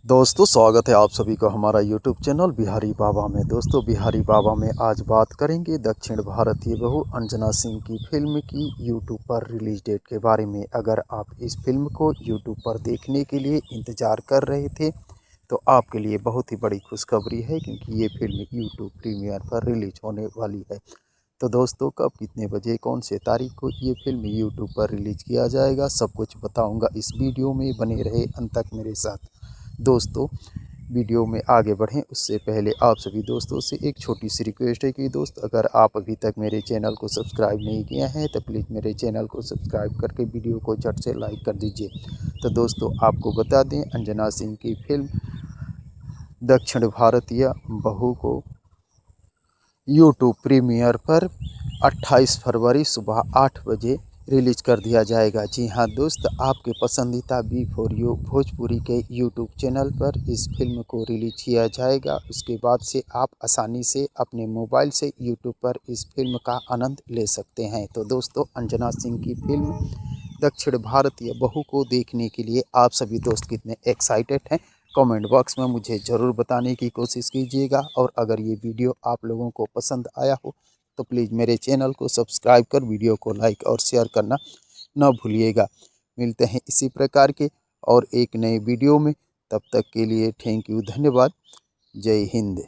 दोस्तों स्वागत है आप सभी का हमारा यूट्यूब चैनल बिहारी बाबा में। दोस्तों बिहारी बाबा में आज बात करेंगे दक्षिण भारतीय बहू अंजना सिंह की फिल्म की यूट्यूब पर रिलीज डेट के बारे में। अगर आप इस फिल्म को यूट्यूब पर देखने के लिए इंतज़ार कर रहे थे तो आपके लिए बहुत ही बड़ी खुशखबरी है, क्योंकि ये फिल्म यूट्यूब प्रीमियर पर रिलीज होने वाली है। तो दोस्तों कब, कितने बजे, कौन से तारीख को ये फिल्म यूट्यूब पर रिलीज किया जाएगा, सब कुछ बताऊंगा इस वीडियो में। बने रहे अंत तक मेरे साथ। दोस्तों वीडियो में आगे बढ़ें उससे पहले आप सभी दोस्तों से एक छोटी सी रिक्वेस्ट है कि दोस्त, अगर आप अभी तक मेरे चैनल को सब्सक्राइब नहीं किया है तो प्लीज़ मेरे चैनल को सब्सक्राइब करके वीडियो को झट से लाइक कर दीजिए। तो दोस्तों आपको बता दें, अंजना सिंह की फिल्म दक्षिण भारतीय बहू को यूट्यूब प्रीमियर पर 28 फरवरी सुबह 8 बजे रिलीज कर दिया जाएगा। जी हाँ दोस्त, आपके पसंदीदा B4U भोजपुरी के यूट्यूब चैनल पर इस फिल्म को रिलीज किया जाएगा। उसके बाद से आप आसानी से अपने मोबाइल से यूट्यूब पर इस फिल्म का आनंद ले सकते हैं। तो दोस्तों अंजना सिंह की फिल्म दक्षिण भारतीय बहू को देखने के लिए आप सभी दोस्त कितने एक्साइटेड हैं, कमेंट बॉक्स में मुझे ज़रूर बताने की कोशिश कीजिएगा। और अगर ये वीडियो आप लोगों को पसंद आया हो तो प्लीज़ मेरे चैनल को सब्सक्राइब कर वीडियो को लाइक और शेयर करना न भूलिएगा। मिलते हैं इसी प्रकार के और एक नए वीडियो में। तब तक के लिए थैंक यू, धन्यवाद। जय हिंद।